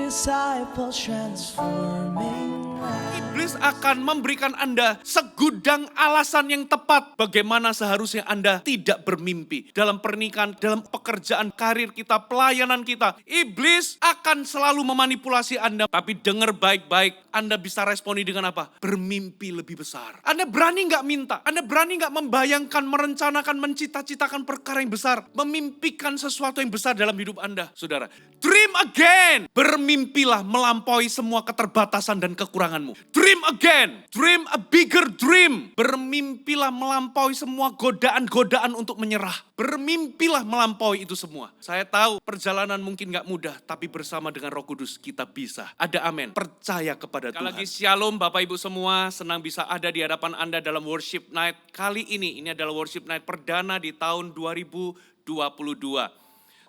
disciples transforming lives. Iblis akan memberikan Anda segudang alasan yang tepat bagaimana seharusnya Anda tidak bermimpi. Dalam pernikahan, dalam pekerjaan, karir kita, pelayanan kita. Iblis akan selalu memanipulasi Anda. Tapi dengar baik-baik, Anda bisa responi dengan apa? Bermimpi lebih besar. Anda berani nggak minta? Anda berani nggak membayangkan, merencanakan, mencita-citakan perkara yang besar? Memimpikan sesuatu yang besar dalam hidup Anda, saudara. Dream again. Bermimpilah melampaui semua keterbatasan dan kekuranganmu. Dream again. Dream a bigger dream. Bermimpilah melampaui semua godaan-godaan untuk menyerah. Bermimpilah melampaui itu semua. Saya tahu perjalanan mungkin gak mudah, tapi bersama dengan Roh Kudus kita bisa. Ada amin. Percaya kepada Tuhan. Sekali lagi shalom Bapak Ibu semua. Senang bisa ada di hadapan Anda dalam worship night. Kali ini adalah worship night perdana di tahun 2022.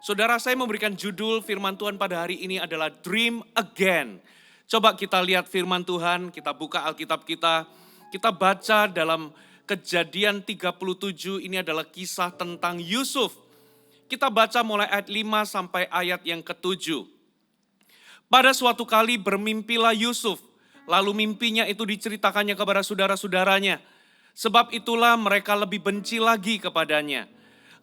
Saudara, saya memberikan judul firman Tuhan pada hari ini adalah Dream Again. Coba kita lihat firman Tuhan, kita buka Alkitab kita baca dalam Kejadian 37, ini adalah kisah tentang Yusuf. Kita baca mulai ayat 5 sampai ayat yang ke-7. Pada suatu kali bermimpilah Yusuf, lalu mimpinya itu diceritakannya kepada saudara-saudaranya. Sebab itulah mereka lebih benci lagi kepadanya.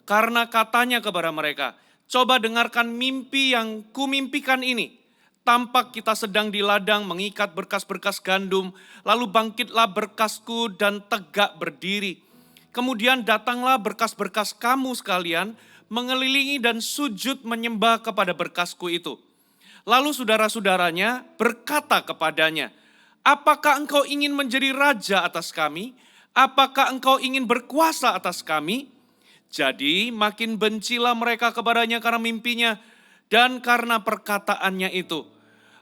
Karena katanya kepada mereka, coba dengarkan mimpi yang kumimpikan ini. Tampak kita sedang di ladang mengikat berkas-berkas gandum, lalu bangkitlah berkasku dan tegak berdiri. Kemudian datanglah berkas-berkas kamu sekalian, mengelilingi dan sujud menyembah kepada berkasku itu. Lalu saudara-saudaranya berkata kepadanya, apakah engkau ingin menjadi raja atas kami? Apakah engkau ingin berkuasa atas kami? Jadi makin bencilah mereka kepadanya karena mimpinya dan karena perkataannya itu.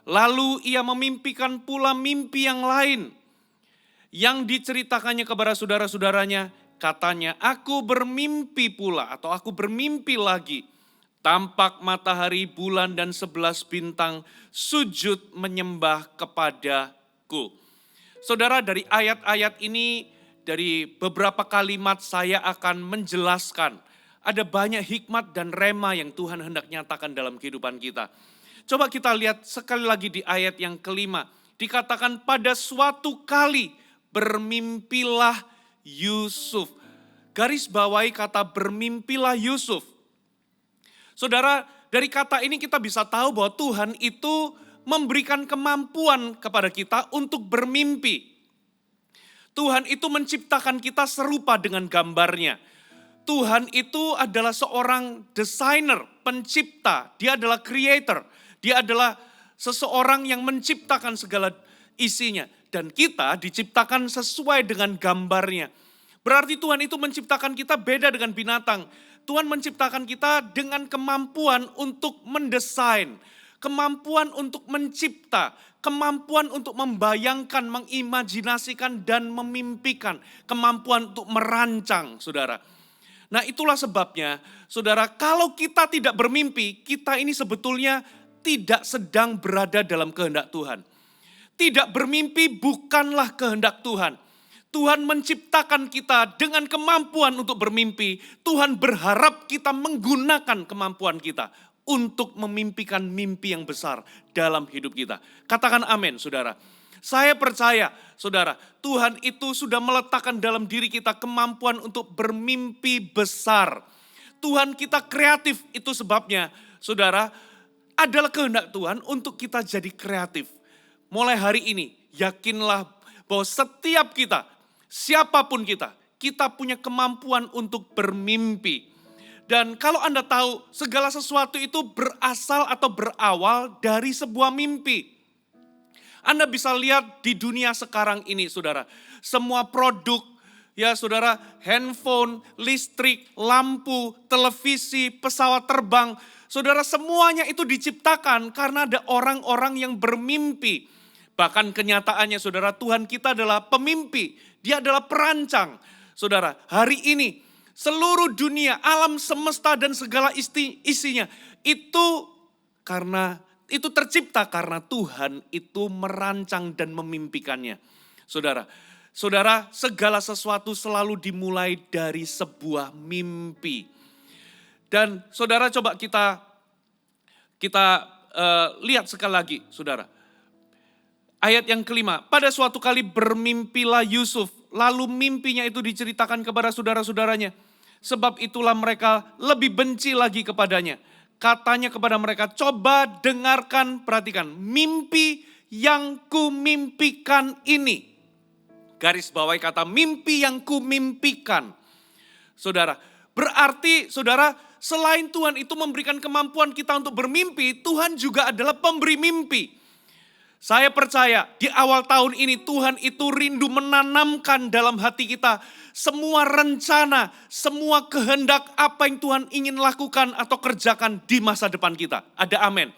Lalu ia memimpikan pula mimpi yang lain. Yang diceritakannya kepada saudara-saudaranya, katanya, aku bermimpi pula atau aku bermimpi lagi. Tampak matahari, bulan dan 11 bintang sujud menyembah kepadaku. Saudara, dari ayat-ayat ini, dari beberapa kalimat saya akan menjelaskan. Ada banyak hikmat dan rema yang Tuhan hendak nyatakan dalam kehidupan kita. Coba kita lihat sekali lagi di ayat yang kelima. Dikatakan pada suatu kali bermimpilah Yusuf. Garis bawahi kata bermimpilah Yusuf. Saudara, dari kata ini kita bisa tahu bahwa Tuhan itu memberikan kemampuan kepada kita untuk bermimpi. Tuhan itu menciptakan kita serupa dengan gambarnya. Tuhan itu adalah seorang desainer, pencipta. Dia adalah creator. Dia adalah seseorang yang menciptakan segala isinya. Dan kita diciptakan sesuai dengan gambarnya. Berarti Tuhan itu menciptakan kita beda dengan binatang. Tuhan menciptakan kita dengan kemampuan untuk mendesain. Kemampuan untuk mencipta, kemampuan untuk membayangkan, mengimajinasikan dan memimpikan. Kemampuan untuk merancang, saudara. Nah itulah sebabnya, saudara, kalau kita tidak bermimpi, kita ini sebetulnya tidak sedang berada dalam kehendak Tuhan. Tidak bermimpi bukanlah kehendak Tuhan. Tuhan menciptakan kita dengan kemampuan untuk bermimpi. Tuhan berharap kita menggunakan kemampuan kita untuk memimpikan mimpi yang besar dalam hidup kita. Katakan amin, saudara. Saya percaya, saudara, Tuhan itu sudah meletakkan dalam diri kita kemampuan untuk bermimpi besar. Tuhan kita kreatif, itu sebabnya, saudara, adalah kehendak Tuhan untuk kita jadi kreatif. Mulai hari ini, yakinlah bahwa setiap kita, siapapun kita punya kemampuan untuk bermimpi. Dan kalau Anda tahu segala sesuatu itu berasal atau berawal dari sebuah mimpi. Anda bisa lihat di dunia sekarang ini saudara. Semua produk ya saudara, handphone, listrik, lampu, televisi, pesawat terbang. Saudara semuanya itu diciptakan karena ada orang-orang yang bermimpi. Bahkan kenyataannya saudara, Tuhan kita adalah pemimpi. Dia adalah perancang. Saudara, hari ini seluruh dunia, alam semesta dan segala isinya itu tercipta karena Tuhan itu merancang dan memimpikannya. Saudara, segala sesuatu selalu dimulai dari sebuah mimpi. Dan saudara coba kita lihat sekali lagi, saudara. Ayat yang kelima, pada suatu kali bermimpilah Yusuf, lalu mimpinya itu diceritakan kepada saudara-saudaranya. Sebab itulah mereka lebih benci lagi kepadanya. Katanya kepada mereka, coba dengarkan, perhatikan, mimpi yang kumimpikan ini. Garis bawahi kata mimpi yang kumimpikan. Saudara, berarti saudara, selain Tuhan itu memberikan kemampuan kita untuk bermimpi, Tuhan juga adalah pemberi mimpi. Saya percaya di awal tahun ini Tuhan itu rindu menanamkan dalam hati kita semua rencana, semua kehendak apa yang Tuhan ingin lakukan atau kerjakan di masa depan kita. Ada amin.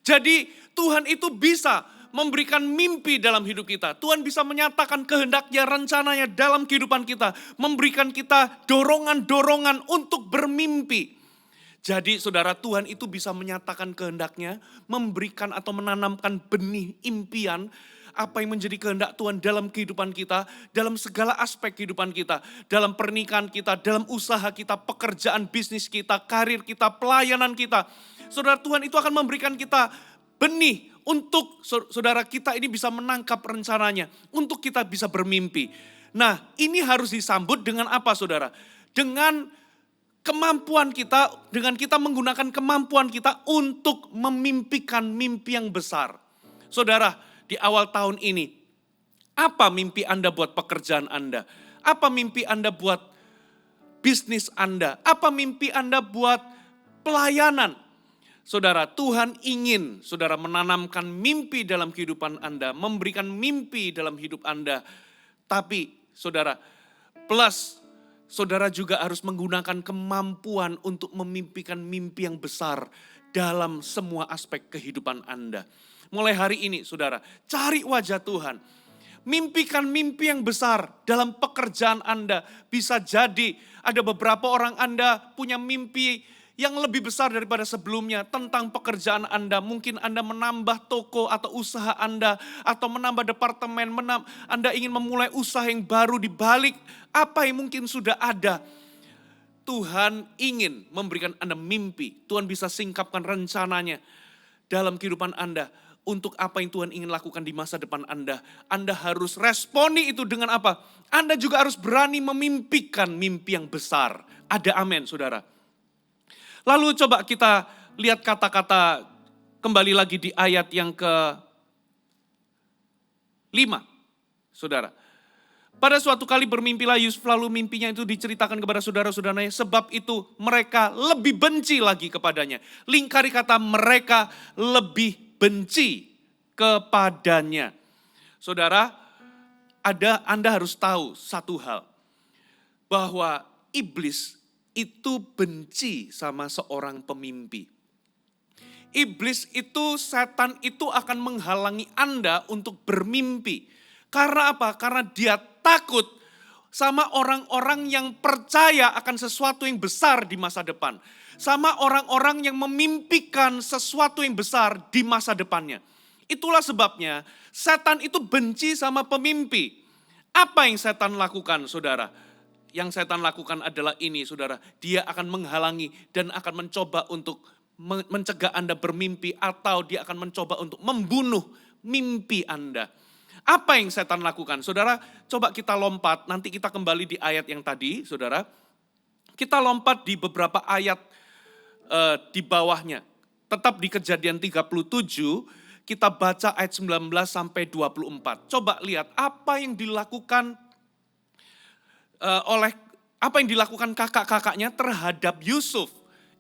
Jadi Tuhan itu bisa memberikan mimpi dalam hidup kita. Tuhan bisa menyatakan kehendaknya, rencananya dalam kehidupan kita. Memberikan kita dorongan-dorongan untuk bermimpi. Jadi saudara, Tuhan itu bisa menyatakan kehendaknya, memberikan atau menanamkan benih impian, apa yang menjadi kehendak Tuhan dalam kehidupan kita, dalam segala aspek kehidupan kita, dalam pernikahan kita, dalam usaha kita, pekerjaan bisnis kita, karir kita, pelayanan kita. Saudara, Tuhan itu akan memberikan kita benih untuk saudara kita ini bisa menangkap rencananya, untuk kita bisa bermimpi. Nah, ini harus disambut dengan apa saudara? Dengan kemampuan kita, dengan kita menggunakan kemampuan kita untuk memimpikan mimpi yang besar. Saudara, di awal tahun ini, apa mimpi Anda buat pekerjaan Anda? Apa mimpi Anda buat bisnis Anda? Apa mimpi Anda buat pelayanan? Saudara, Tuhan ingin saudara menanamkan mimpi dalam kehidupan Anda, memberikan mimpi dalam hidup Anda. Tapi saudara, plus saudara juga harus menggunakan kemampuan untuk memimpikan mimpi yang besar dalam semua aspek kehidupan Anda. Mulai hari ini saudara, cari wajah Tuhan. Mimpikan mimpi yang besar dalam pekerjaan Anda. Bisa jadi ada beberapa orang Anda punya mimpi yang lebih besar daripada sebelumnya tentang pekerjaan Anda. Mungkin Anda menambah toko atau usaha Anda, atau menambah departemen, Anda ingin memulai usaha yang baru di balik apa yang mungkin sudah ada. Tuhan ingin memberikan Anda mimpi. Tuhan bisa singkapkan rencananya dalam kehidupan Anda. Untuk apa yang Tuhan ingin lakukan di masa depan Anda. Anda harus responi itu dengan apa? Anda juga harus berani memimpikan mimpi yang besar. Ada amin saudara. Lalu coba kita lihat kata-kata kembali lagi di ayat yang ke-5. Saudara. Pada suatu kali bermimpilah Yusuf, lalu mimpinya itu diceritakan kepada saudara-saudaranya. Sebab itu mereka lebih benci lagi kepadanya. Lingkari kata mereka lebih benci kepadanya. Saudara, Anda harus tahu satu hal. Bahwa iblis itu benci sama seorang pemimpi. Iblis itu, setan itu akan menghalangi Anda untuk bermimpi. Karena apa? Karena dia takut sama orang-orang yang percaya akan sesuatu yang besar di masa depan. Sama orang-orang yang memimpikan sesuatu yang besar di masa depannya. Itulah sebabnya setan itu benci sama pemimpi. Apa yang setan lakukan saudara? Yang setan lakukan adalah ini saudara. Dia akan menghalangi dan akan mencoba untuk mencegah Anda bermimpi. Atau dia akan mencoba untuk membunuh mimpi Anda. Apa yang setan lakukan? Saudara, coba kita lompat. Nanti kita kembali di ayat yang tadi saudara. Kita lompat di beberapa ayat di bawahnya. Tetap di Kejadian 37. Kita baca ayat 19 sampai 24. Coba lihat apa yang dilakukan kakak-kakaknya terhadap Yusuf.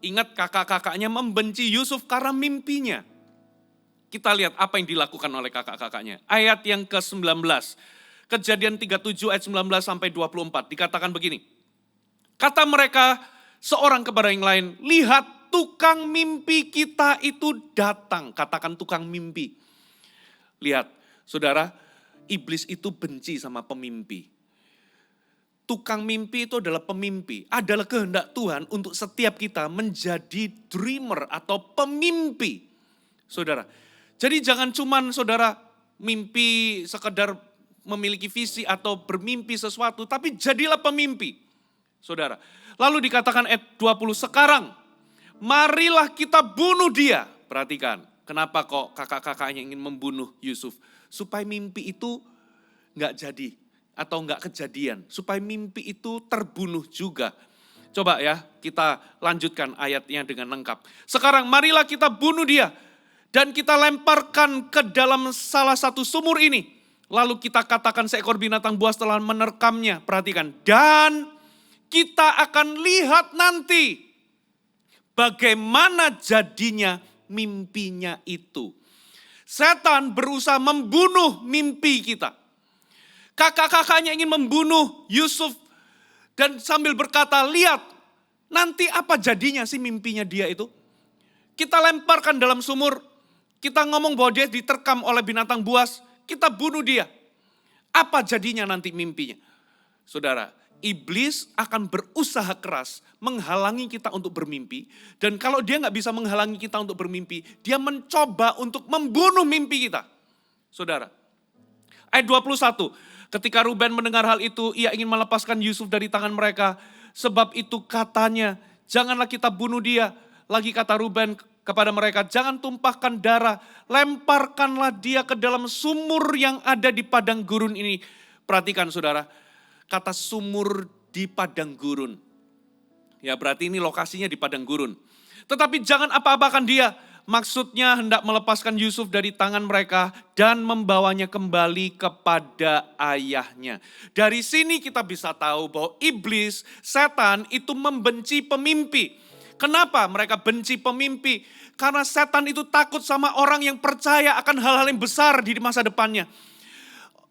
Ingat kakak-kakaknya membenci Yusuf karena mimpinya. Kita lihat apa yang dilakukan oleh kakak-kakaknya. Ayat yang ke-19. Kejadian 37 ayat 19 sampai 24. Dikatakan begini. Kata mereka seorang kepada yang lain, lihat tukang mimpi kita itu datang. Katakan tukang mimpi. Lihat saudara, iblis itu benci sama pemimpi. Tukang mimpi itu adalah pemimpi. Adalah kehendak Tuhan untuk setiap kita menjadi dreamer atau pemimpi. Saudara, jadi jangan cuman saudara mimpi sekedar memiliki visi atau bermimpi sesuatu. Tapi jadilah pemimpi. Saudara, lalu dikatakan ayat 20, sekarang marilah kita bunuh dia. Perhatikan, Kenapa kok kakak-kakaknya ingin membunuh Yusuf? Supaya mimpi itu nggak jadi atau nggak kejadian. Supaya mimpi itu terbunuh juga. Coba ya kita lanjutkan ayatnya dengan lengkap. Sekarang marilah kita bunuh dia. Dan kita lemparkan ke dalam salah satu sumur ini. Lalu kita katakan seekor binatang buas telah menerkamnya. Perhatikan. Dan kita akan lihat nanti bagaimana jadinya mimpinya itu. Setan berusaha membunuh mimpi kita. Kakak-kakaknya ingin membunuh Yusuf. Dan sambil berkata, lihat nanti apa jadinya sih mimpinya dia itu. Kita lemparkan dalam sumur. Kita ngomong bahwa dia diterkam oleh binatang buas. Kita bunuh dia. Apa jadinya nanti mimpinya? Saudara, iblis akan berusaha keras menghalangi kita untuk bermimpi. Dan kalau dia nggak bisa menghalangi kita untuk bermimpi, dia mencoba untuk membunuh mimpi kita. Saudara, ayat 21. Ketika Ruben mendengar hal itu, ia ingin melepaskan Yusuf dari tangan mereka. Sebab itu katanya, janganlah kita bunuh dia. Lagi kata Ruben kepada mereka, jangan tumpahkan darah, lemparkanlah dia ke dalam sumur yang ada di padang gurun ini. Perhatikan saudara, kata sumur di padang gurun. Ya berarti ini lokasinya di padang gurun. Tetapi jangan apa-apakan dia. Maksudnya hendak melepaskan Yusuf dari tangan mereka dan membawanya kembali kepada ayahnya. Dari sini kita bisa tahu bahwa iblis, setan itu membenci pemimpi. Kenapa mereka benci pemimpi? Karena setan itu takut sama orang yang percaya akan hal-hal yang besar di masa depannya.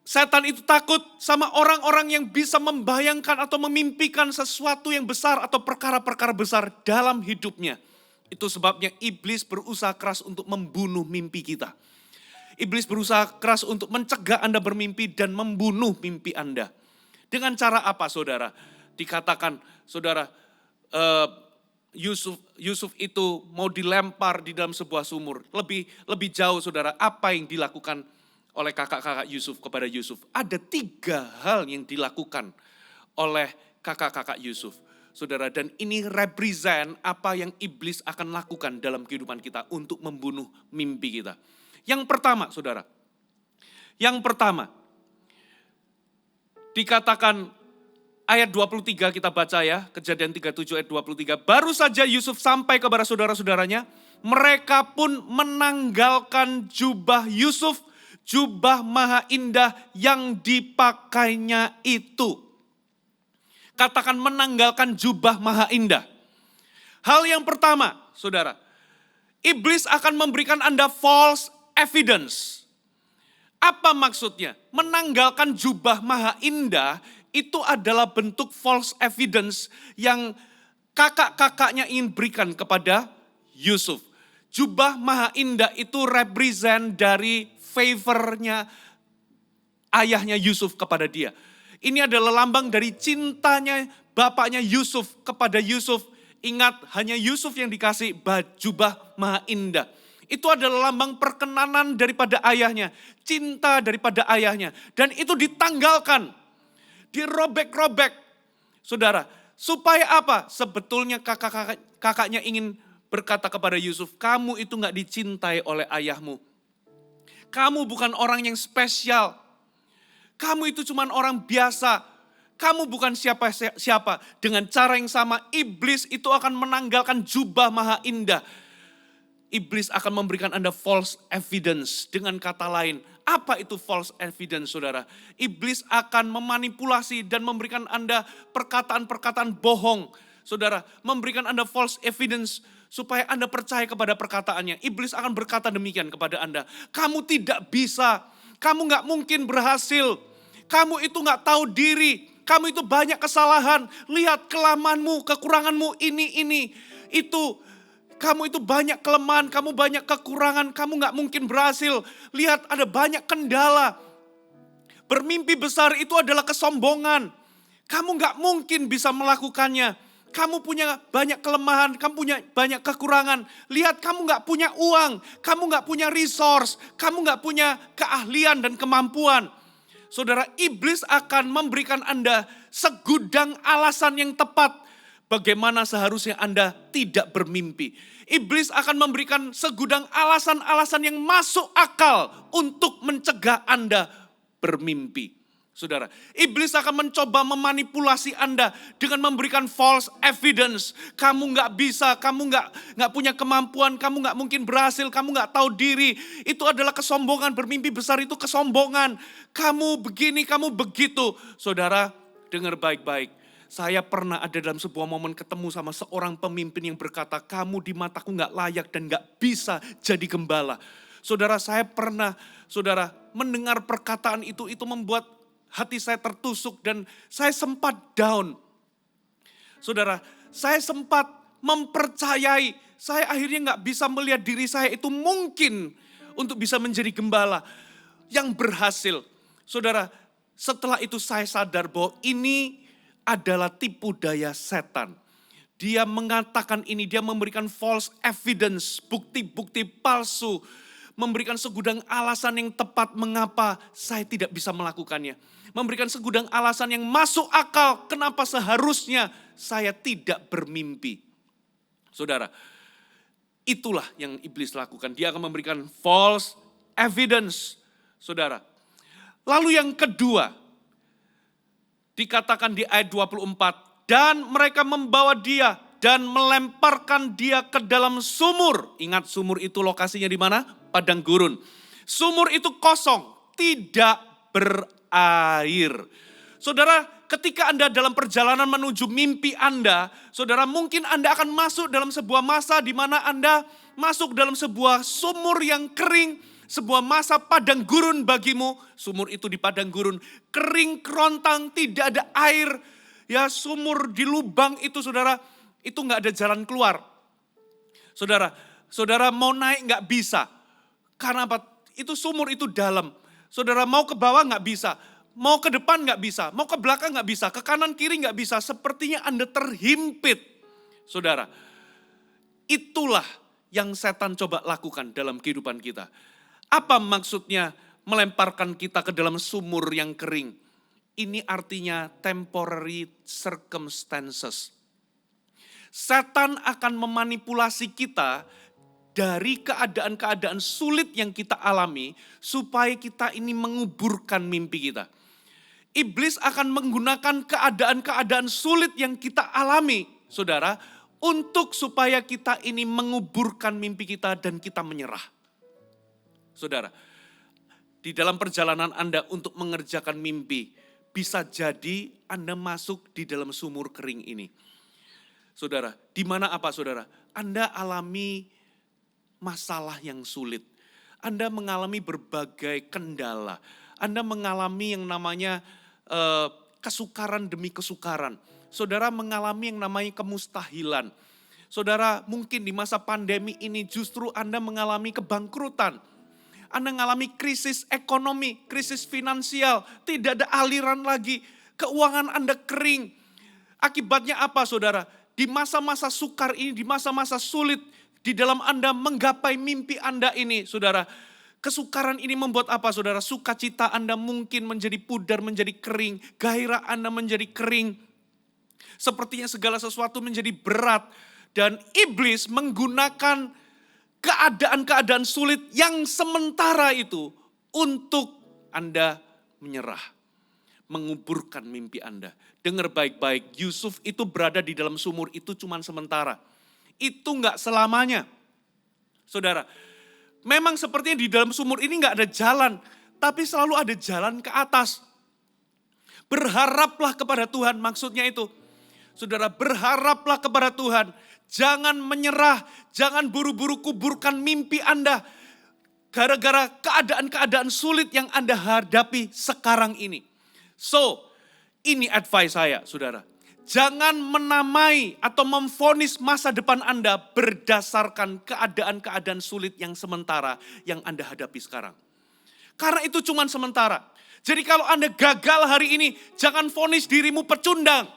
Setan itu takut sama orang-orang yang bisa membayangkan atau memimpikan sesuatu yang besar atau perkara-perkara besar dalam hidupnya. Itu sebabnya iblis berusaha keras untuk membunuh mimpi kita. Iblis berusaha keras untuk mencegah Anda bermimpi dan membunuh mimpi Anda. Dengan cara apa saudara? Dikatakan saudara, Yusuf itu mau dilempar di dalam sebuah sumur. Lebih jauh saudara, apa yang dilakukan oleh kakak-kakak Yusuf kepada Yusuf? Ada 3 hal yang dilakukan oleh kakak-kakak Yusuf. Saudara, dan ini represent apa yang iblis akan lakukan dalam kehidupan kita untuk membunuh mimpi kita. Yang pertama saudara, dikatakan ayat 23 kita baca ya, Kejadian 37 ayat 23. Baru saja Yusuf sampai kepada saudara-saudaranya, mereka pun menanggalkan jubah Yusuf, jubah maha indah yang dipakainya itu. Katakan menanggalkan jubah maha indah. Hal yang pertama, saudara, iblis akan memberikan Anda false evidence. Apa maksudnya? Menanggalkan jubah maha indah itu adalah bentuk false evidence yang kakak-kakaknya ingin berikan kepada Yusuf. Jubah maha indah itu represent dari favornya ayahnya Yusuf kepada dia. Ini adalah lambang dari cintanya bapaknya Yusuf kepada Yusuf. Ingat, hanya Yusuf yang dikasih jubah maha indah. Itu adalah lambang perkenanan daripada ayahnya. Cinta daripada ayahnya. Dan itu ditanggalkan. Dirobek-robek. Saudara, supaya apa? Sebetulnya kakaknya ingin berkata kepada Yusuf, kamu itu gak dicintai oleh ayahmu. Kamu bukan orang yang spesial. Kamu itu cuma orang biasa. Kamu bukan siapa-siapa. Dengan cara yang sama, iblis itu akan menanggalkan jubah maha indah. Iblis akan memberikan Anda false evidence. Dengan kata lain, apa itu false evidence saudara? Iblis akan memanipulasi dan memberikan Anda perkataan-perkataan bohong. Saudara, memberikan Anda false evidence supaya Anda percaya kepada perkataannya. Iblis akan berkata demikian kepada Anda. Kamu tidak bisa, kamu gak mungkin berhasil. Kamu itu gak tahu diri, kamu itu banyak kesalahan. Lihat kelemahanmu, kekuranganmu, ini, itu. Kamu itu banyak kelemahan, kamu banyak kekurangan, kamu gak mungkin berhasil. Lihat ada banyak kendala. Bermimpi besar itu adalah kesombongan. Kamu gak mungkin bisa melakukannya. Kamu punya banyak kelemahan, kamu punya banyak kekurangan. Lihat kamu gak punya uang, kamu gak punya resource, kamu gak punya keahlian dan kemampuan. Saudara, iblis akan memberikan Anda segudang alasan yang tepat. bagaimana seharusnya Anda tidak bermimpi. Iblis akan memberikan segudang alasan-alasan yang masuk akal untuk mencegah Anda bermimpi. Saudara, iblis akan mencoba memanipulasi Anda dengan memberikan false evidence. Kamu nggak bisa, kamu nggak punya kemampuan, kamu nggak mungkin berhasil, kamu nggak tahu diri. Itu adalah kesombongan, bermimpi besar itu kesombongan. Kamu begini, kamu begitu. Saudara, dengar baik-baik. Saya pernah ada dalam sebuah momen ketemu sama seorang pemimpin yang berkata, kamu di mataku nggak layak dan nggak bisa jadi gembala. Saudara, saya pernah, saudara, mendengar perkataan itu membuat hati saya tertusuk dan saya sempat down. Saudara, saya sempat mempercayai, saya akhirnya nggak bisa melihat diri saya itu mungkin untuk bisa menjadi gembala yang berhasil. Saudara, setelah itu saya sadar bahwa ini adalah tipu daya setan. Dia mengatakan ini, dia memberikan false evidence, bukti-bukti palsu, memberikan segudang alasan yang tepat mengapa saya tidak bisa melakukannya. Memberikan segudang alasan yang masuk akal kenapa seharusnya saya tidak bermimpi. Saudara, itulah yang iblis lakukan. Dia akan memberikan false evidence. Saudara, lalu yang kedua, dikatakan di ayat 24, dan mereka membawa dia dan melemparkan dia ke dalam sumur. Ingat, sumur itu lokasinya di mana? Padang gurun. Sumur itu kosong, tidak berair. Saudara, ketika Anda dalam perjalanan menuju mimpi Anda, saudara, mungkin Anda akan masuk dalam sebuah masa di mana Anda masuk dalam sebuah sumur yang kering, sebuah masa padang gurun bagimu. Sumur itu di padang gurun, kering kerontang, tidak ada air. Ya, sumur di lubang itu, saudara, itu nggak ada jalan keluar. Saudara mau naik nggak bisa. Karena apa? Itu sumur itu dalam. Saudara mau ke bawah nggak bisa. Mau ke depan nggak bisa. Mau ke belakang nggak bisa. Ke kanan kiri nggak bisa. Sepertinya Anda terhimpit. Saudara, itulah yang setan coba lakukan dalam kehidupan kita. Apa maksudnya melemparkan kita ke dalam sumur yang kering? Ini artinya temporary circumstances. Setan akan memanipulasi kita dari keadaan-keadaan sulit yang kita alami supaya kita ini menguburkan mimpi kita. Iblis akan menggunakan keadaan-keadaan sulit yang kita alami, saudara, untuk supaya kita ini menguburkan mimpi kita dan kita menyerah. Saudara, di dalam perjalanan Anda untuk mengerjakan mimpi, bisa jadi Anda masuk di dalam sumur kering ini. Saudara, di mana apa saudara? Anda alami masalah yang sulit. Anda mengalami berbagai kendala. Anda mengalami yang namanya kesukaran demi kesukaran. Saudara mengalami yang namanya kemustahilan. Saudara mungkin di masa pandemi ini justru Anda mengalami kebangkrutan. Anda mengalami krisis ekonomi, krisis finansial. Tidak ada aliran lagi. Keuangan Anda kering. Akibatnya apa saudara? Di masa-masa sukar ini, di masa-masa sulit, di dalam Anda menggapai mimpi Anda ini, saudara. Kesukaran ini membuat apa, saudara? Sukacita Anda mungkin menjadi pudar, menjadi kering. Gairah Anda menjadi kering. Sepertinya segala sesuatu menjadi berat. Dan iblis menggunakan keadaan-keadaan sulit yang sementara itu untuk Anda menyerah. Menguburkan mimpi Anda. Dengar baik-baik, Yusuf itu berada di dalam sumur itu cuma sementara. Itu enggak selamanya. Saudara, memang sepertinya di dalam sumur ini enggak ada jalan, tapi selalu ada jalan ke atas. Berharaplah kepada Tuhan, maksudnya itu. Saudara, berharaplah kepada Tuhan. Jangan menyerah, jangan buru-buru kuburkan mimpi Anda. Gara-gara keadaan-keadaan sulit yang Anda hadapi sekarang ini. So, ini advice saya, saudara. Jangan menamai atau memvonis masa depan Anda berdasarkan keadaan-keadaan sulit yang sementara yang Anda hadapi sekarang. Karena itu cuma sementara. Jadi kalau Anda gagal hari ini, jangan vonis dirimu pecundang.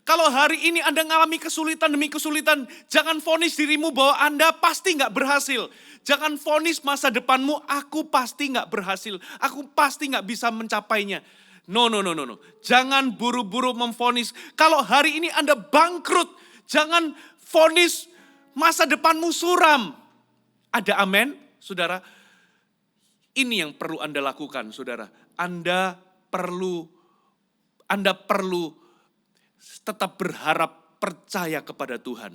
Kalau hari ini Anda mengalami kesulitan demi kesulitan, jangan vonis dirimu bahwa Anda pasti nggak berhasil. Jangan vonis masa depanmu, aku pasti nggak berhasil. Aku pasti nggak bisa mencapainya. No. Jangan buru-buru memvonis. Kalau hari ini Anda bangkrut, Jangan vonis masa depanmu suram. Ada amin, saudara? Ini yang perlu Anda lakukan, saudara. Anda perlu tetap berharap, percaya kepada Tuhan.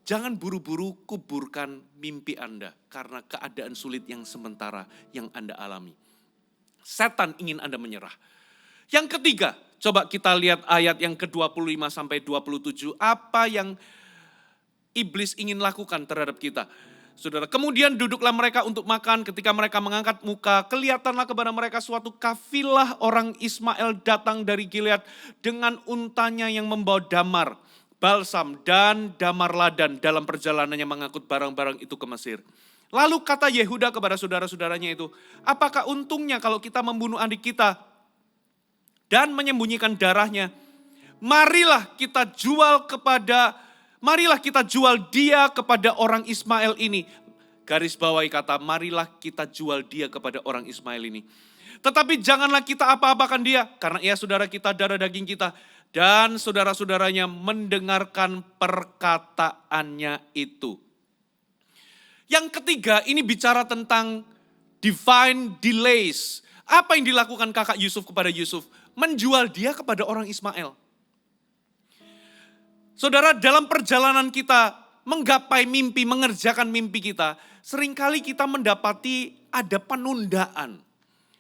Jangan buru-buru kuburkan mimpi Anda karena keadaan sulit yang sementara yang Anda alami. Setan ingin Anda menyerah. Yang ketiga, coba kita lihat ayat yang ke-25 sampai 27. Apa yang iblis ingin lakukan terhadap kita? Saudara, kemudian duduklah mereka untuk makan. Ketika mereka mengangkat muka, kelihatanlah kepada mereka suatu kafilah orang Ismail datang dari Gilead dengan untanya yang membawa damar, balsam, dan damar ladan dalam perjalanannya mengangkut barang-barang itu ke Mesir. Lalu kata Yehuda kepada saudara-saudaranya itu, apakah untungnya kalau kita membunuh adik kita dan menyembunyikan darahnya? Marilah kita jual dia kepada orang Ismail ini. Garis bawahi kata, marilah kita jual dia kepada orang Ismail ini. Tetapi janganlah kita apa-apakan dia, karena ia saudara kita, darah daging kita. Dan saudara-saudaranya mendengarkan perkataannya itu. Yang ketiga, ini bicara tentang divine delays. Apa yang dilakukan kakak Yusuf kepada Yusuf? Menjual dia kepada orang Ismail. Saudara, dalam perjalanan kita menggapai mimpi, mengerjakan mimpi kita, seringkali kita mendapati ada penundaan.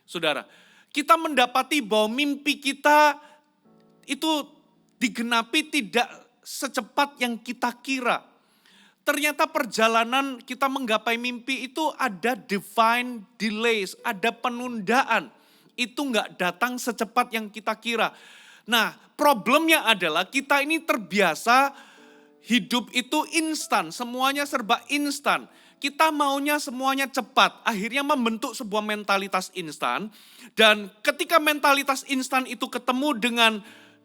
Saudara, kita mendapati bahwa mimpi kita itu digenapi tidak secepat yang kita kira. Ternyata perjalanan kita menggapai mimpi itu ada divine delays, ada penundaan. Itu enggak datang secepat yang kita kira. Nah, problemnya adalah kita ini terbiasa hidup itu instan, semuanya serba instan. Kita maunya semuanya cepat, akhirnya membentuk sebuah mentalitas instan. Dan ketika mentalitas instan itu ketemu dengan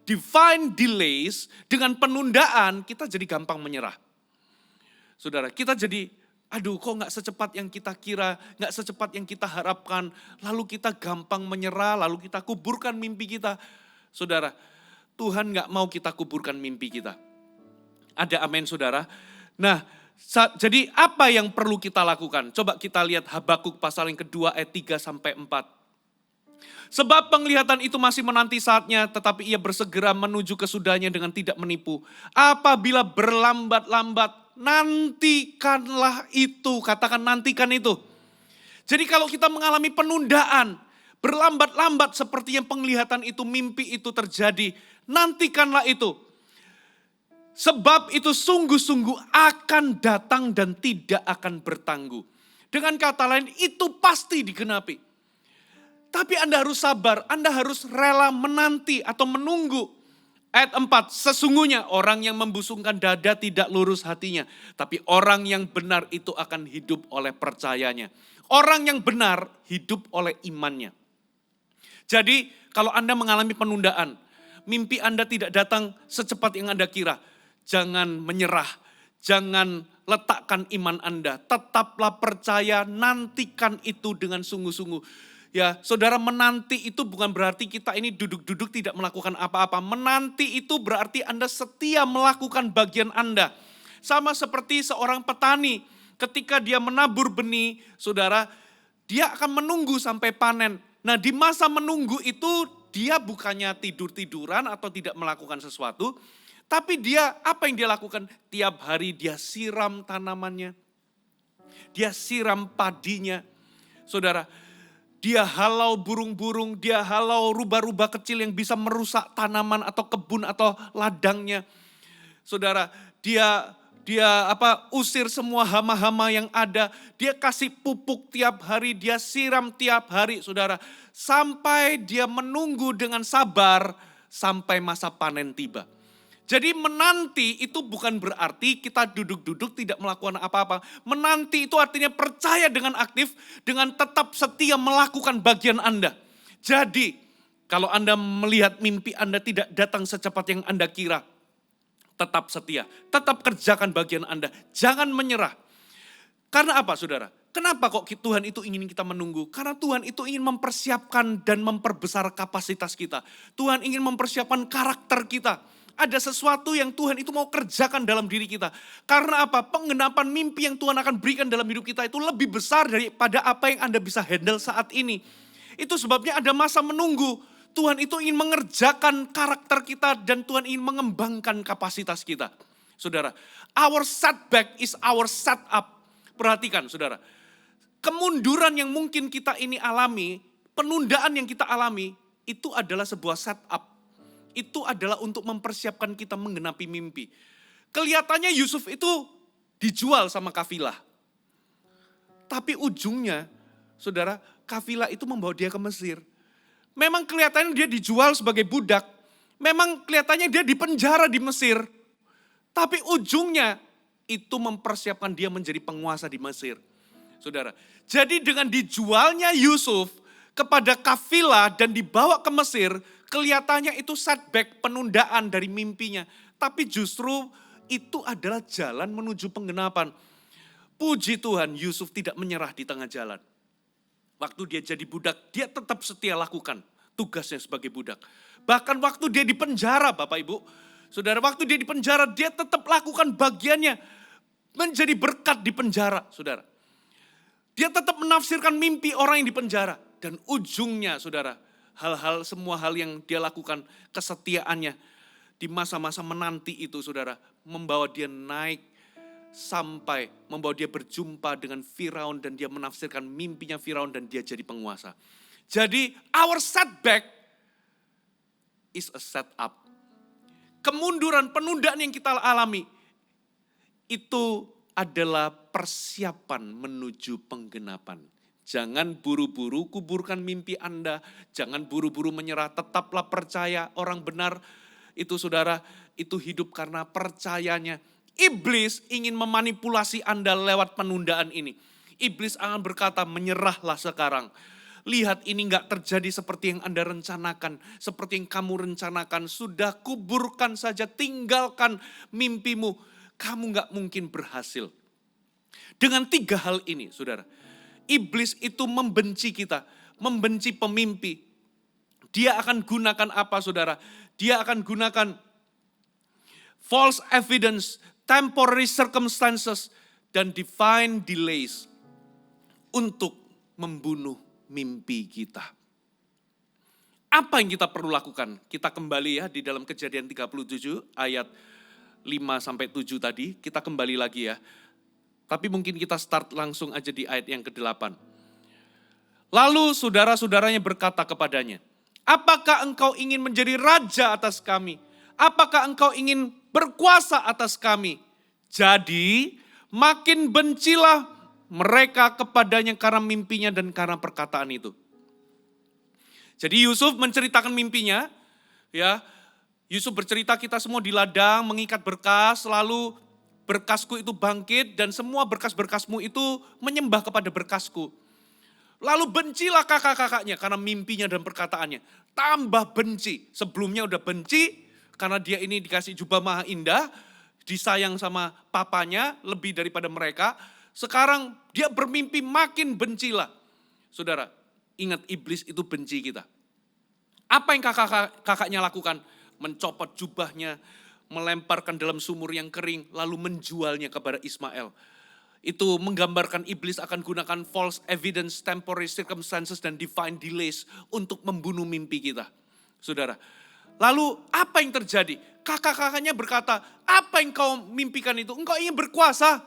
divine delays, dengan penundaan, kita jadi gampang menyerah. Saudara, kita jadi, aduh kok gak secepat yang kita kira, gak secepat yang kita harapkan. Lalu kita gampang menyerah, lalu kita kuburkan mimpi kita. Saudara, Tuhan gak mau kita kuburkan mimpi kita. Ada amin saudara. Nah, jadi apa yang perlu kita lakukan? Coba kita lihat Habakuk pasal yang kedua ayat 3 sampai 4. Sebab penglihatan itu masih menanti saatnya, tetapi ia bersegera menuju kesudahnya dengan tidak menipu. Apabila berlambat-lambat, nantikanlah itu. Katakan nantikan itu. Jadi kalau kita mengalami penundaan, berlambat-lambat seperti yang penglihatan itu, mimpi itu terjadi, nantikanlah itu. Sebab itu sungguh-sungguh akan datang dan tidak akan bertangguh. Dengan kata lain, itu pasti digenapi. Tapi Anda harus sabar, Anda harus rela menanti atau menunggu. Ayat 4, sesungguhnya orang yang membusungkan dada tidak lurus hatinya. Tapi orang yang benar itu akan hidup oleh percayanya. Orang yang benar hidup oleh imannya. Jadi kalau Anda mengalami penundaan, mimpi Anda tidak datang secepat yang Anda kira. Jangan menyerah, jangan letakkan iman Anda. Tetaplah percaya, nantikan itu dengan sungguh-sungguh. Ya, saudara, menanti itu bukan berarti kita ini duduk-duduk tidak melakukan apa-apa. Menanti itu berarti Anda setia melakukan bagian Anda. Sama seperti seorang petani, ketika dia menabur benih, saudara, dia akan menunggu sampai panen. Nah, di masa menunggu itu dia bukannya tidur-tiduran atau tidak melakukan sesuatu, tapi dia, apa yang dia lakukan? Tiap hari dia siram tanamannya, dia siram padinya. Saudara, dia halau burung-burung, dia halau rubah-rubah kecil yang bisa merusak tanaman atau kebun atau ladangnya. Saudara, dia usir semua hama-hama yang ada. Dia kasih pupuk tiap hari, dia siram tiap hari, saudara. Sampai dia menunggu dengan sabar sampai masa panen tiba. Jadi menanti itu bukan berarti kita duduk-duduk tidak melakukan apa-apa. Menanti itu artinya percaya dengan aktif, dengan tetap setia melakukan bagian Anda. Jadi kalau Anda melihat mimpi Anda tidak datang secepat yang Anda kira, tetap setia, tetap kerjakan bagian Anda. Jangan menyerah. Karena apa saudara? Kenapa kok Tuhan itu ingin kita menunggu? Karena Tuhan itu ingin mempersiapkan dan memperbesar kapasitas kita. Tuhan ingin mempersiapkan karakter kita. Ada sesuatu yang Tuhan itu mau kerjakan dalam diri kita. Karena apa? Penggenapan mimpi yang Tuhan akan berikan dalam hidup kita itu lebih besar daripada apa yang Anda bisa handle saat ini. Itu sebabnya ada masa menunggu. Tuhan itu ingin mengerjakan karakter kita dan Tuhan ingin mengembangkan kapasitas kita. Saudara, our setback is our setup. Perhatikan saudara, kemunduran yang mungkin kita ini alami, penundaan yang kita alami, itu adalah sebuah setup. Itu adalah untuk mempersiapkan kita menggenapi mimpi. Kelihatannya Yusuf itu dijual sama kafilah. Tapi ujungnya, saudara, kafilah itu membawa dia ke Mesir. Memang kelihatannya dia dijual sebagai budak. Memang kelihatannya dia dipenjara di Mesir. Tapi ujungnya itu mempersiapkan dia menjadi penguasa di Mesir. Saudara, jadi dengan dijualnya Yusuf kepada kafilah dan dibawa ke Mesir, kelihatannya itu setback, penundaan dari mimpinya. Tapi justru itu adalah jalan menuju penggenapan. Puji Tuhan, Yusuf tidak menyerah di tengah jalan. Waktu dia jadi budak, dia tetap setia lakukan tugasnya sebagai budak. Bahkan waktu dia di penjara, Bapak Ibu. Saudara, waktu dia di penjara, dia tetap lakukan bagiannya. Menjadi berkat di penjara, saudara. Dia tetap menafsirkan mimpi orang yang di penjara. Dan ujungnya, saudara, semua hal yang dia lakukan, kesetiaannya di masa-masa menanti itu, saudara, membawa dia naik sampai membawa dia berjumpa dengan Firaun dan dia menafsirkan mimpinya Firaun dan dia jadi penguasa. Jadi our setback is a setup. Kemunduran, penundaan yang kita alami itu adalah persiapan menuju penggenapan. Jangan buru-buru kuburkan mimpi Anda. Jangan buru-buru menyerah. Tetaplah percaya. Orang benar itu saudara, itu hidup karena percayanya. Iblis ingin memanipulasi Anda lewat penundaan ini. Iblis akan berkata, menyerahlah sekarang. Lihat ini gak terjadi seperti yang Anda rencanakan. Seperti yang kamu rencanakan. Sudah kuburkan saja, tinggalkan mimpimu. Kamu gak mungkin berhasil. Dengan 3 hal ini saudara. Iblis itu membenci kita, membenci pemimpi. Dia akan gunakan apa saudara? Dia akan gunakan false evidence, temporary circumstances, dan divine delays untuk membunuh mimpi kita. Apa yang kita perlu lakukan? Kita kembali ya di dalam Kejadian 37 ayat 5-7 tadi, kita kembali lagi ya. Tapi mungkin kita start langsung aja di ayat yang ke-8. Lalu saudara-saudaranya berkata kepadanya, apakah engkau ingin menjadi raja atas kami? Apakah engkau ingin berkuasa atas kami? Jadi makin bencilah mereka kepadanya karena mimpinya dan karena perkataan itu. Jadi Yusuf menceritakan mimpinya, ya. Yusuf bercerita kita semua di ladang mengikat berkas, lalu berkasku itu bangkit dan semua berkas-berkasmu itu menyembah kepada berkasku. Lalu bencilah kakak-kakaknya karena mimpinya dan perkataannya. Tambah benci. Sebelumnya udah benci karena dia ini dikasih jubah maha indah. Disayang sama papanya lebih daripada mereka. Sekarang dia bermimpi makin bencilah. Saudara, ingat iblis itu benci kita. Apa yang kakak-kakaknya lakukan? Mencopot jubahnya, melemparkan dalam sumur yang kering, lalu menjualnya kepada Ismail. Itu menggambarkan iblis akan gunakan false evidence, temporary circumstances, dan divine delays untuk membunuh mimpi kita. Saudara, lalu apa yang terjadi? Kakak-kakaknya berkata, apa yang kau mimpikan itu? Engkau ingin berkuasa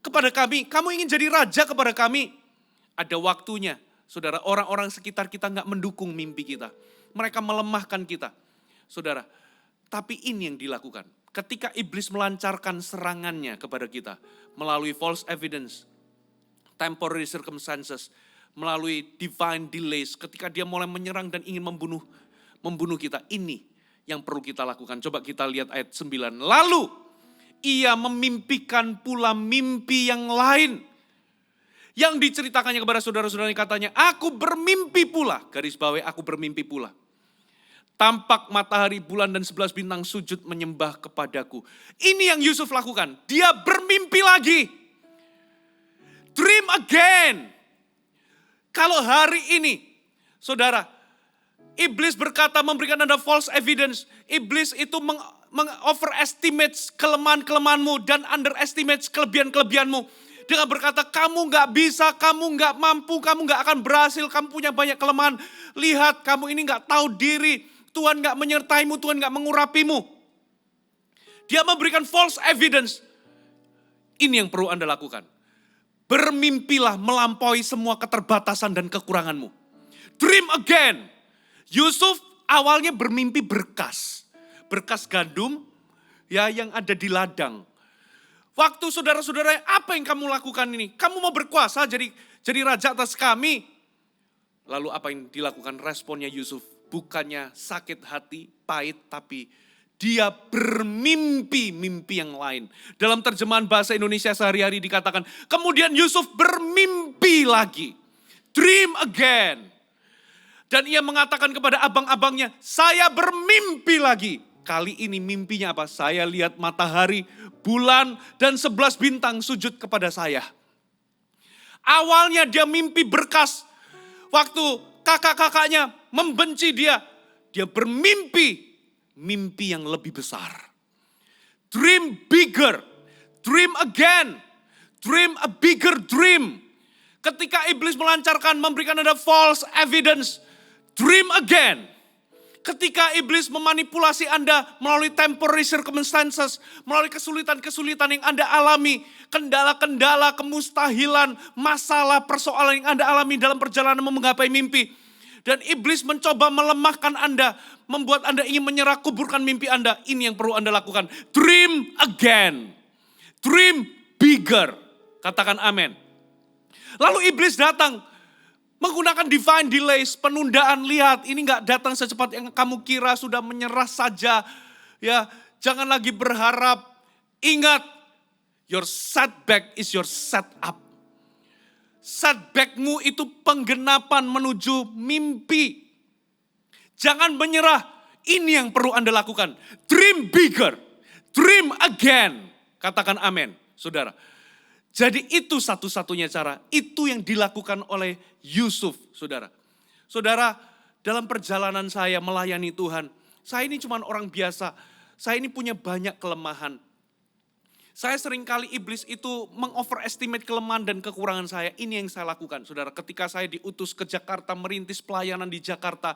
kepada kami, kamu ingin jadi raja kepada kami. Ada waktunya, saudara, orang-orang sekitar kita gak mendukung mimpi kita. Mereka melemahkan kita. Saudara, tapi ini yang dilakukan. Ketika iblis melancarkan serangannya kepada kita melalui false evidence, temporary circumstances, melalui divine delays, ketika dia mulai menyerang dan ingin membunuh kita, ini yang perlu kita lakukan. Coba kita lihat ayat 9. Lalu ia memimpikan pula mimpi yang lain. Yang diceritakannya kepada saudara-saudaranya katanya, aku bermimpi pula. Garis bawahi, aku bermimpi pula. Tampak matahari, bulan, dan 11 bintang sujud menyembah kepadaku. Ini yang Yusuf lakukan. Dia bermimpi lagi. Dream again. Kalau hari ini, saudara, Iblis berkata memberikan Anda false evidence. Iblis itu overestimate kelemahan-kelemahanmu dan underestimate kelebihan-kelebihanmu. Dengan berkata kamu gak bisa, kamu gak mampu, kamu gak akan berhasil, kamu punya banyak kelemahan. Lihat kamu ini gak tahu diri, Tuhan gak menyertaimu, Tuhan gak mengurapimu. Dia memberikan false evidence. Ini yang perlu Anda lakukan. Bermimpilah melampaui semua keterbatasan dan kekuranganmu. Dream again. Yusuf awalnya bermimpi berkas. Berkas gandum ya yang ada di ladang. Waktu saudara-saudara, apa yang kamu lakukan ini? Kamu mau berkuasa jadi raja atas kami. Lalu apa yang dilakukan? Responnya Yusuf bukannya sakit hati, pahit, tapi dia bermimpi mimpi yang lain. Dalam terjemahan bahasa Indonesia sehari-hari dikatakan, kemudian Yusuf bermimpi lagi. Dream again. Dan ia mengatakan kepada abang-abangnya, saya bermimpi lagi. Kali ini mimpinya apa? Saya lihat matahari, bulan, dan 11 bintang sujud kepada saya. Awalnya dia mimpi berkas. Waktu kakak-kakaknya membenci dia bermimpi mimpi yang lebih besar. Dream bigger, dream again, dream a bigger dream. Ketika iblis melancarkan memberikan Anda false evidence, dream again. Ketika iblis memanipulasi Anda melalui temporary circumstances, melalui kesulitan-kesulitan yang Anda alami, kendala-kendala, kemustahilan, masalah, persoalan yang Anda alami dalam perjalanan menggapai mimpi. Dan iblis mencoba melemahkan Anda, membuat Anda ingin menyerah, kuburkan mimpi Anda. Ini yang perlu Anda lakukan. Dream again. Dream bigger. Katakan amin. Lalu iblis datang. Menggunakan divine delays, penundaan. Lihat, ini gak datang secepat yang kamu kira, sudah menyerah saja. Ya, jangan lagi berharap. Ingat, your setback is your setup. Setbackmu itu penggenapan menuju mimpi. Jangan menyerah, ini yang perlu Anda lakukan. Dream bigger, dream again. Katakan amin, saudara. Jadi itu satu-satunya cara. Itu yang dilakukan oleh Yusuf, saudara. Saudara, dalam perjalanan saya melayani Tuhan, saya ini cuma orang biasa. Saya ini punya banyak kelemahan. Saya seringkali iblis itu mengoverestimate kelemahan dan kekurangan saya. Ini yang saya lakukan, saudara. Ketika saya diutus ke Jakarta, merintis pelayanan di Jakarta,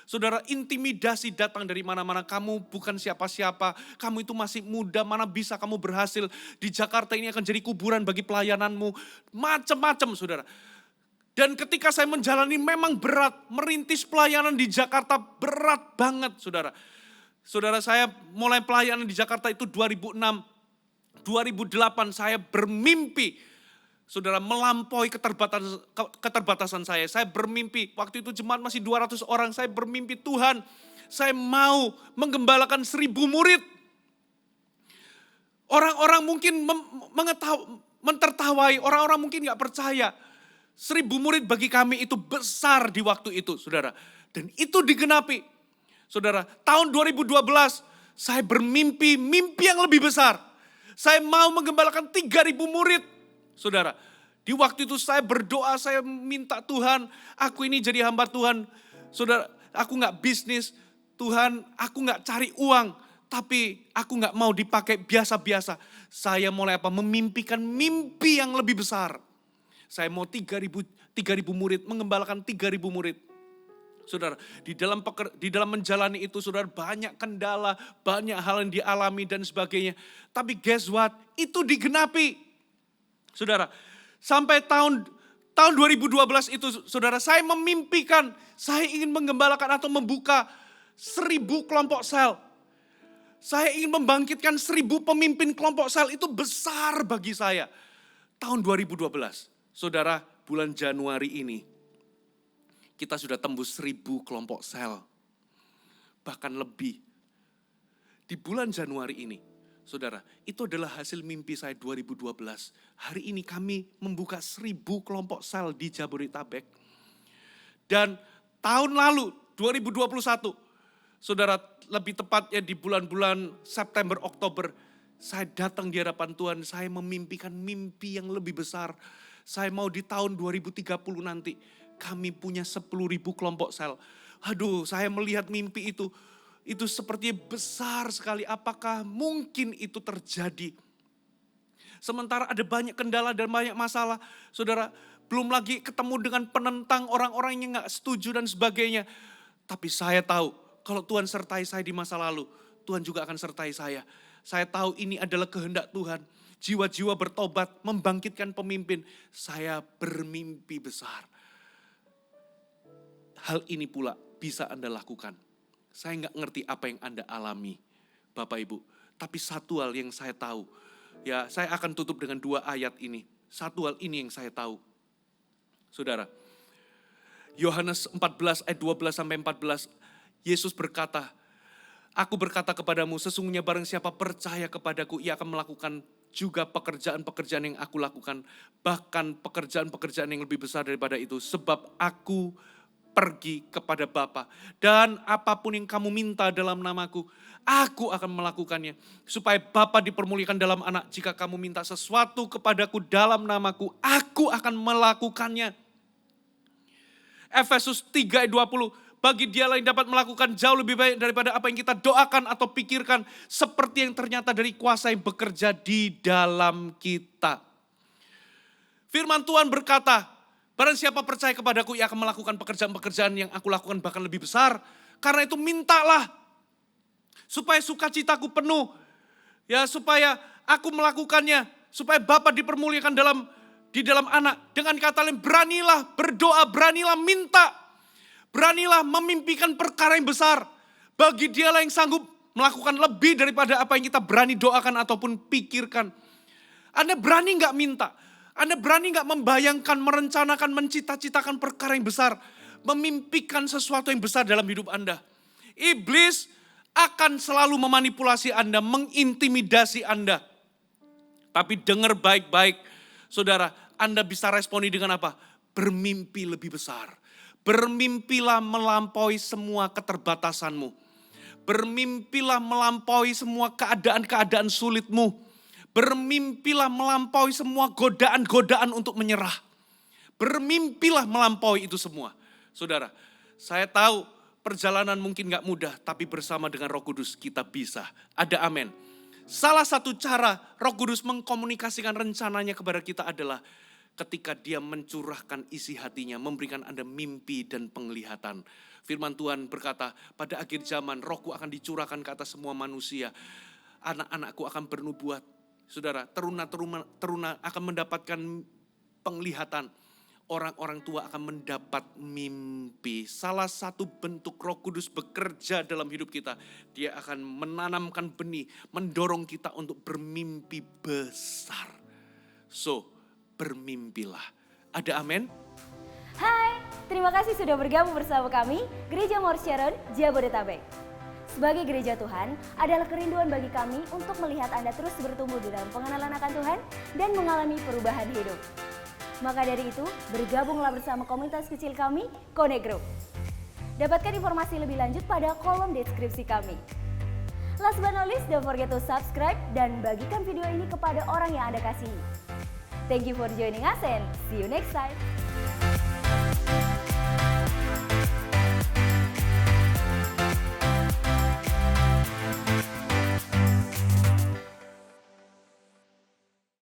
saudara, intimidasi datang dari mana-mana. Kamu bukan siapa-siapa, kamu itu masih muda, mana bisa kamu berhasil. Di Jakarta ini akan jadi kuburan bagi pelayananmu. Macam-macam, saudara. Dan ketika saya menjalani memang berat, merintis pelayanan di Jakarta berat banget, saudara. Saudara, saya mulai pelayanan di Jakarta itu 2006. 2008 saya bermimpi, saudara, melampaui keterbatasan saya. Saya bermimpi, waktu itu jemaat masih 200 orang, saya bermimpi Tuhan, saya mau menggembalakan 1000 murid. Orang-orang mungkin mentertawai, orang-orang mungkin gak percaya. 1000 murid bagi kami itu besar di waktu itu, saudara. Dan itu digenapi. Saudara, tahun 2012 saya bermimpi, mimpi yang lebih besar. Saya mau menggembalakan 3.000 murid. Saudara, di waktu itu saya berdoa, saya minta Tuhan, aku ini jadi hamba Tuhan. Saudara, aku gak bisnis, Tuhan, aku gak cari uang, tapi aku gak mau dipakai biasa-biasa. Saya mulai memimpikan mimpi yang lebih besar. Saya mau 3.000 murid, mengembalakan 3.000 murid. Saudara, di dalam menjalani itu, saudara, banyak kendala, banyak hal yang dialami dan sebagainya. Tapi guess what? Itu digenapi. Saudara, sampai tahun 2012 itu, saudara, saya memimpikan, saya ingin menggembalakan atau membuka 1000 kelompok sel. Saya ingin membangkitkan 1000 pemimpin kelompok sel, itu besar bagi saya. Tahun 2012, saudara, bulan Januari ini, kita sudah tembus 1000 kelompok sel. Bahkan lebih. Di bulan Januari ini, saudara, itu adalah hasil mimpi saya 2012. Hari ini kami membuka 1000 kelompok sel di Jabodetabek. Dan tahun lalu, 2021, saudara, lebih tepatnya di bulan-bulan September, Oktober, saya datang di hadapan Tuhan, saya memimpikan mimpi yang lebih besar. Saya mau di tahun 2030 nanti, kami punya 10.000 kelompok sel. Aduh, saya melihat mimpi itu sepertinya besar sekali. Apakah mungkin itu terjadi? Sementara ada banyak kendala dan banyak masalah. Saudara, belum lagi ketemu dengan penentang, orang-orang yang gak setuju dan sebagainya. Tapi saya tahu kalau Tuhan sertai saya di masa lalu, Tuhan juga akan sertai saya. Saya tahu ini adalah kehendak Tuhan. Jiwa-jiwa bertobat, membangkitkan pemimpin. Saya bermimpi besar. Hal ini pula bisa Anda lakukan. Saya gak ngerti apa yang Anda alami, Bapak Ibu. Tapi satu hal yang saya tahu, ya saya akan tutup dengan 2 ayat ini. Satu hal ini yang saya tahu. Saudara, Yohanes 14 ayat 12 sampai 14, Yesus berkata, Aku berkata kepadamu, sesungguhnya barang siapa percaya kepadaku, ia akan melakukan juga pekerjaan-pekerjaan yang aku lakukan. Bahkan pekerjaan-pekerjaan yang lebih besar daripada itu. Sebab aku pergi kepada Bapa. Dan apapun yang kamu minta dalam namaku, aku akan melakukannya. Supaya Bapa dipermuliakan dalam anak. Jika kamu minta sesuatu kepadaku dalam namaku, aku akan melakukannya. Efesus 3 ayat 20. Bagi dialah yang dapat melakukan jauh lebih baik daripada apa yang kita doakan atau pikirkan. Seperti yang ternyata dari kuasa yang bekerja di dalam kita. Firman Tuhan berkata, barang siapa percaya kepadaku, ia akan melakukan pekerjaan-pekerjaan yang aku lakukan bahkan lebih besar. Karena itu mintalah. Supaya sukacitaku penuh. Ya, supaya aku melakukannya. Supaya Bapa dipermuliakan di dalam anak. Dengan kata lain, beranilah berdoa, beranilah minta. Beranilah memimpikan perkara yang besar. Bagi dialah yang sanggup melakukan lebih daripada apa yang kita berani doakan ataupun pikirkan. Anda berani gak minta? Anda berani gak membayangkan, merencanakan, mencita-citakan perkara yang besar? Memimpikan sesuatu yang besar dalam hidup Anda. Iblis akan selalu memanipulasi Anda, mengintimidasi Anda. Tapi dengar baik-baik, saudara, Anda bisa responi dengan apa? Bermimpi lebih besar. Bermimpilah melampaui semua keterbatasanmu. Bermimpilah melampaui semua keadaan-keadaan sulitmu. Bermimpilah melampaui semua godaan-godaan untuk menyerah. Bermimpilah melampaui itu semua. Saudara, saya tahu perjalanan mungkin gak mudah, tapi bersama dengan Roh Kudus kita bisa. Ada amin. Salah satu cara Roh Kudus mengkomunikasikan rencananya kepada kita adalah ketika dia mencurahkan isi hatinya, memberikan Anda mimpi dan penglihatan. Firman Tuhan berkata, pada akhir zaman rohku akan dicurahkan ke atas semua manusia. Anak-anakku akan bernubuat. Saudara, teruna akan mendapatkan penglihatan. Orang-orang tua akan mendapat mimpi. Salah satu bentuk Roh Kudus bekerja dalam hidup kita. Dia akan menanamkan benih, mendorong kita untuk bermimpi besar. So, bermimpilah. Ada amin? Hai, terima kasih sudah bergabung bersama kami, Gereja Mount Sharon, Jabodetabek. Sebagai gereja Tuhan, adalah kerinduan bagi kami untuk melihat Anda terus bertumbuh di dalam pengenalan akan Tuhan dan mengalami perubahan hidup. Maka dari itu, bergabunglah bersama komunitas kecil kami, Connect Group. Dapatkan informasi lebih lanjut pada kolom deskripsi kami. Last but not least, don't forget to subscribe dan bagikan video ini kepada orang yang Anda kasihi. Thank you for joining us and see you next time.